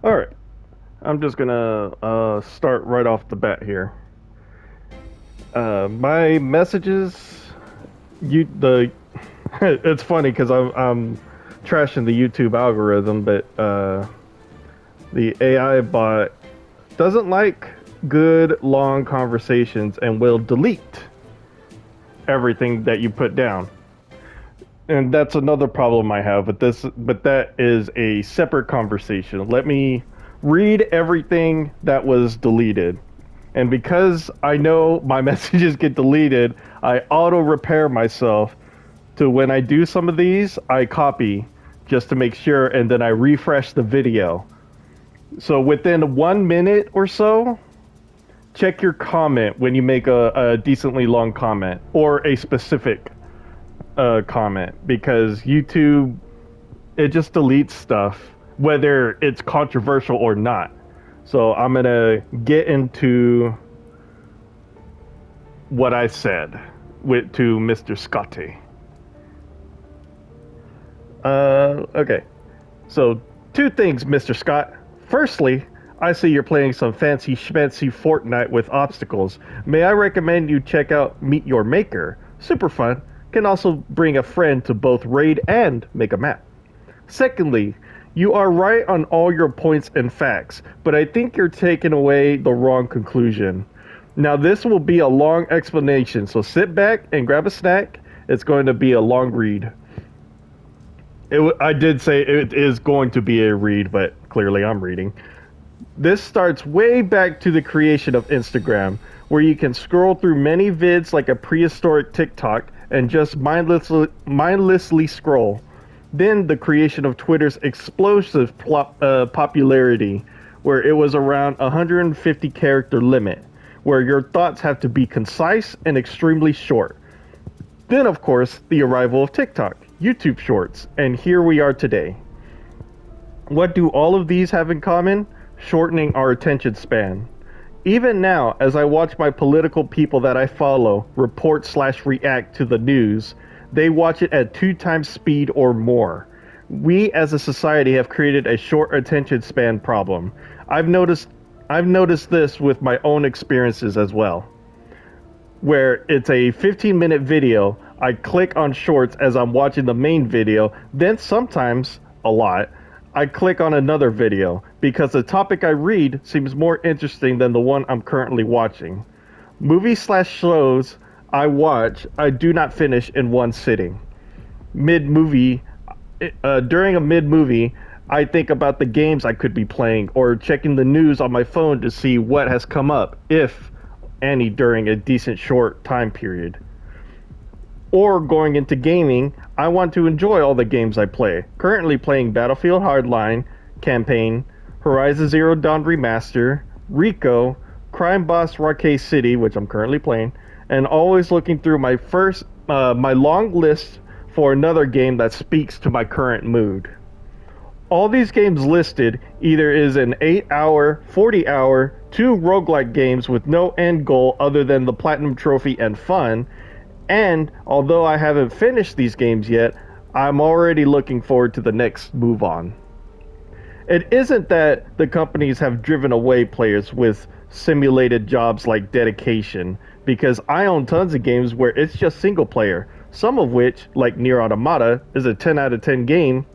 All right, I'm just gonna start right off the bat here. My messages, you the it's funny because I'm trashing the YouTube algorithm, but the AI bot doesn't like good long conversations and will delete everything that you put down. And that's another problem I have with this, but that is a separate conversation. Let me read everything that was deleted. And because I know my messages get deleted, I auto repair myself to when I do some of these, I copy just to make sure, and then I refresh the video. So within 1 minute or so, check your comment when you make a decently long comment or a specific comment because YouTube, it just deletes stuff whether it's controversial or not. So I'm gonna get into what I said to Mr. Scotty. Okay. So, two things, Mr. Scott. Firstly, I see you're playing some fancy schmancy Fortnite with obstacles. May I recommend you check out Meet Your Maker? Super fun. Can also bring a friend to both raid and make a map. Secondly, you are right on all your points and facts, but I think you're taking away the wrong conclusion. Now, this will be a long explanation, so sit back and grab a snack. It's going to be a long read. I did say it is going to be a read, but clearly I'm reading. This starts way back to the creation of Instagram, where you can scroll through many vids like a prehistoric TikTok and just mindlessly scroll. Then the creation of Twitter's explosive popularity, where it was around 150 character limit, where your thoughts have to be concise and extremely short. Then, of course, the arrival of TikTok, YouTube Shorts, and here we are today. What do all of these have in common? Shortening our attention span. Even now, as I watch my political people that I follow report/react to the news, they watch it at 2 times speed or more. We as a society have created a short attention span problem. I've noticed this with my own experiences as well, where it's a 15-minute video. I click on shorts as I'm watching the main video, then sometimes, a lot, I click on another video because the topic I read seems more interesting than the one I'm currently watching. Movies/shows I watch, I do not finish in one sitting. Mid-movie, during a mid-movie, I think about the games I could be playing or checking the news on my phone to see what has come up, if any, during a decent short time period. Or going into gaming, I want to enjoy all the games I play. Currently playing Battlefield Hardline, Campaign, Horizon Zero Dawn Remaster, Rico, Crime Boss Arcade City, which I'm currently playing, and always looking through my long list for another game that speaks to my current mood. All these games listed either is an 8-hour, 40-hour, 2 roguelike games with no end goal other than the Platinum Trophy and fun, and although I haven't finished these games yet, I'm already looking forward to the next move on. It isn't that the companies have driven away players with simulated jobs like dedication, because I own tons of games where it's just single player, some of which, like Nier Automata, is a 10 out of 10 game.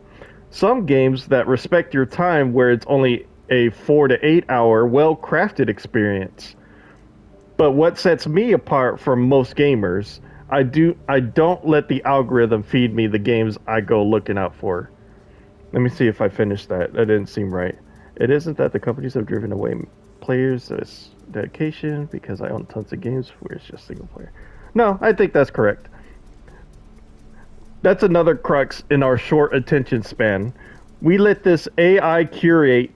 Some games that respect your time where it's only a 4 to 8 hour well crafted experience. But what sets me apart from most gamers, I don't let the algorithm feed me the games I go looking out for. Let me see if I finished that. That didn't seem right. It isn't that the companies have driven away players as dedication because I own tons of games where it's just single player. No, I think that's correct. That's another crux in our short attention span. We let this AI curate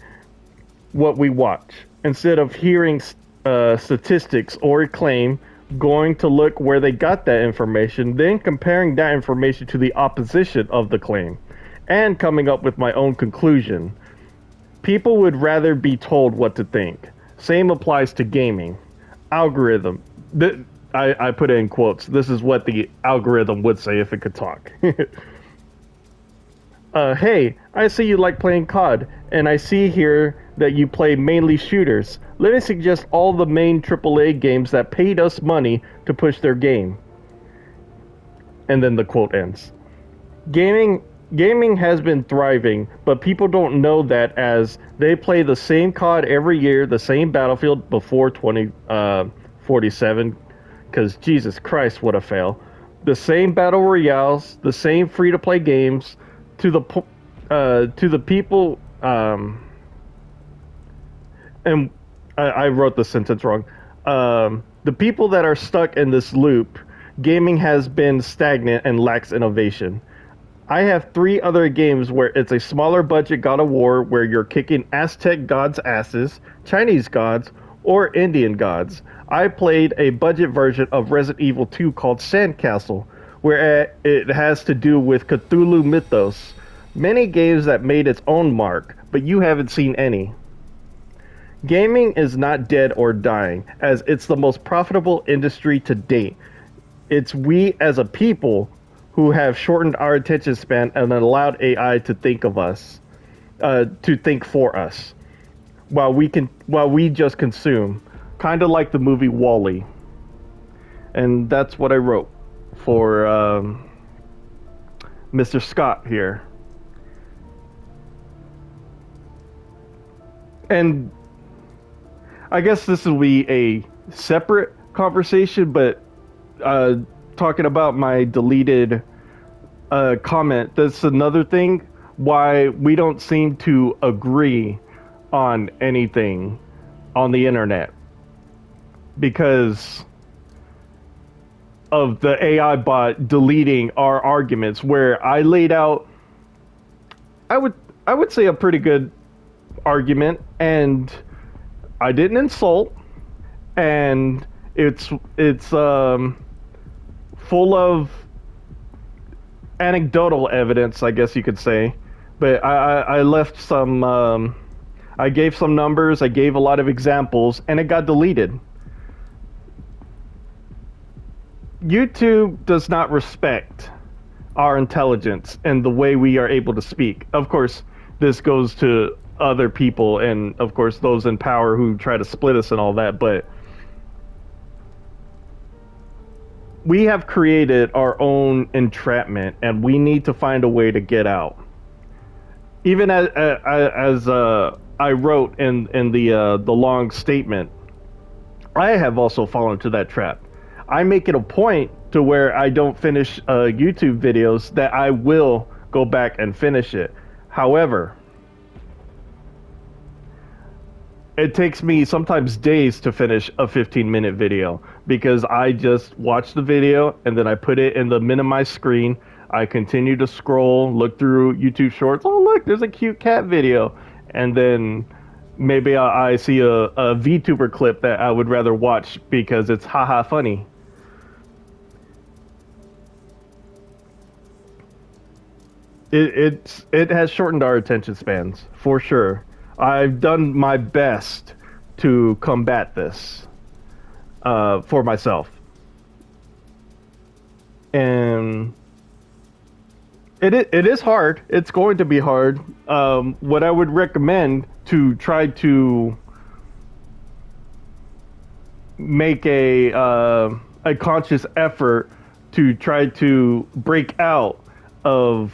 what we watch instead of hearing statistics or a claim, going to look where they got that information, then comparing that information to the opposition of the claim, and coming up with my own conclusion. People would rather be told what to think. Same applies to gaming. Algorithm. I put it in quotes. This is what the algorithm would say if it could talk. Hey, I see you like playing COD, and I see here that you play mainly shooters. Let me suggest all the main AAA games that paid us money to push their game. And then the quote ends. Gaming has been thriving, but people don't know that as they play the same COD every year, the same Battlefield before 2047, because Jesus Christ, what a fail. The same battle royales, the same free-to-play games, to the people, and I wrote the sentence wrong. The people that are stuck in this loop, gaming has been stagnant and lacks innovation. I have 3 other games where it's a smaller budget God of War where you're kicking Aztec gods' asses, Chinese gods, or Indian gods. I played a budget version of Resident Evil 2 called Sandcastle, where it has to do with Cthulhu mythos. Many games that made its own mark, but you haven't seen any. Gaming is not dead or dying, as it's the most profitable industry to date. It's we as a people who have shortened our attention span and allowed AI to think of us, to think for us, while we just consume, kind of like the movie Wall-E. And that's what I wrote for Mr. Scott here. And I guess this will be a separate conversation, but talking about my deleted comment, that's another thing why we don't seem to agree on anything on the internet, because of the AI bot deleting our arguments where I laid out I would say a pretty good argument, and I didn't insult, and it's full of anecdotal evidence, I guess you could say. But I left some, I gave some numbers, I gave a lot of examples, and it got deleted. YouTube does not respect our intelligence and the way we are able to speak. Of course, this goes to other people and, of course, those in power who try to split us and all that, but we have created our own entrapment, and we need to find a way to get out. Even as I wrote in the long statement, I have also fallen into that trap. I make it a point to where I don't finish YouTube videos that I will go back and finish it. However, it takes me sometimes days to finish a 15-minute video because I just watch the video and then I put it in the minimized screen. I continue to scroll, look through YouTube Shorts. Oh, look, there's a cute cat video. And then maybe I see a VTuber clip that I would rather watch because it's haha funny. It has shortened our attention spans, for sure. I've done my best to combat this for myself. And it is hard. It's going to be hard. What I would recommend to try to make a conscious effort to try to break out of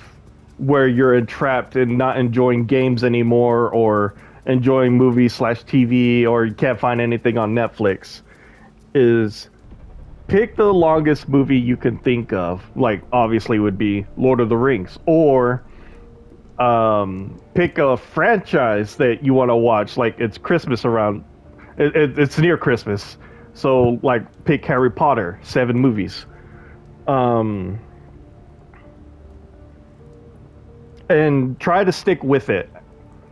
where you're entrapped and not enjoying games anymore, or enjoying movies/TV, or you can't find anything on Netflix, is pick the longest movie you can think of. Like, obviously would be Lord of the Rings, or pick a franchise that you want to watch. Like, it's Christmas around, it's near Christmas, so like pick Harry Potter, 7 movies. And try to stick with it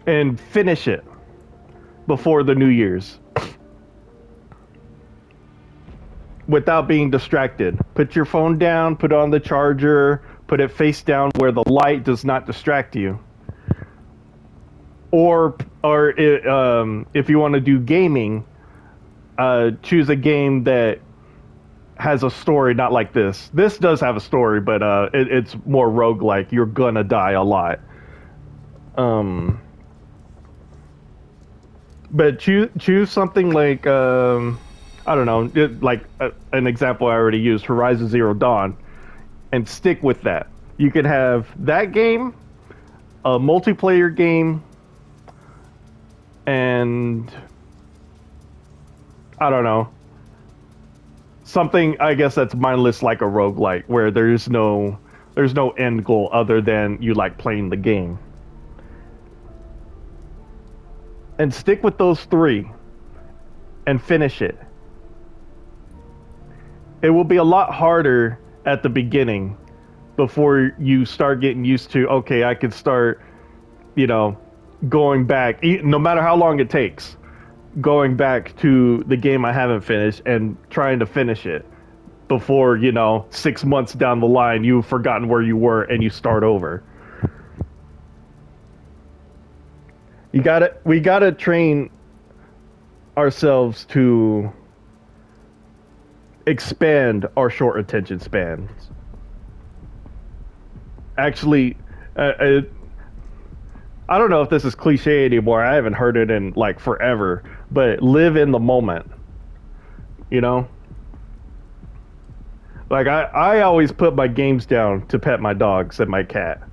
and finish it before the New Year's without being distracted. Put your phone down, put it on the charger, put it face down where the light does not distract you. Or if you want to do gaming, choose a game that has a story, not like this. This does have a story, but it's more roguelike. You're gonna die a lot. Um, but choose something like I don't know, like an example I already used, Horizon Zero Dawn, and stick with that. You could have that game, a multiplayer game, and I don't know, something I guess that's mindless like a roguelike where there's no end goal other than you like playing the game. And stick with those three and finish it. It will be a lot harder at the beginning before you start getting used to, okay, I can start, you know, going back, no matter how long it takes, going back to the game I haven't finished and trying to finish it before, 6 months down the line, you've forgotten where you were and you start over. We gotta train ourselves to expand our short attention spans. Actually, I don't know if this is cliche anymore. I haven't heard it in like forever, but live in the moment. You know, like I always put my games down to pet my dogs and my cat.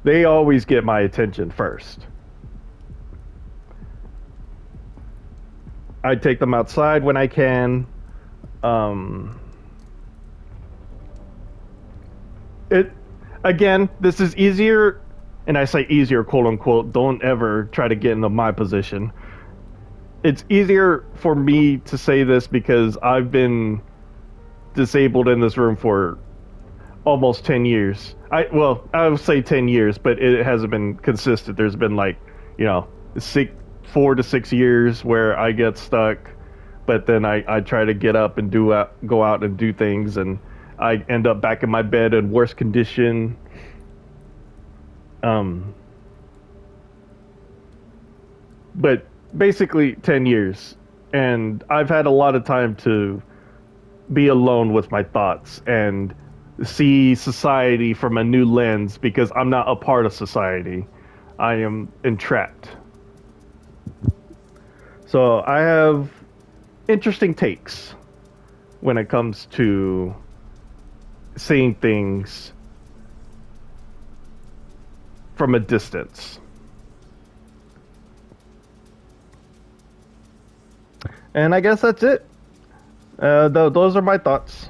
They always get my attention first. I take them outside when I can. Um, it again, this is easier, and I say easier, quote unquote. Don't ever try to get into my position. It's easier for me to say this because I've been disabled in this room for almost 10 years. I would say 10 years, but it hasn't been consistent. There's been like, you know, 4 to 6 years where I get stuck, but then I try to get up and go out and do things, and I end up back in my bed in worse condition. Um, but basically 10 years, and I've had a lot of time to be alone with my thoughts and see society from a new lens because I'm not a part of society. I am entrapped. So I have interesting takes when it comes to seeing things from a distance. And I guess that's it. Those are my thoughts.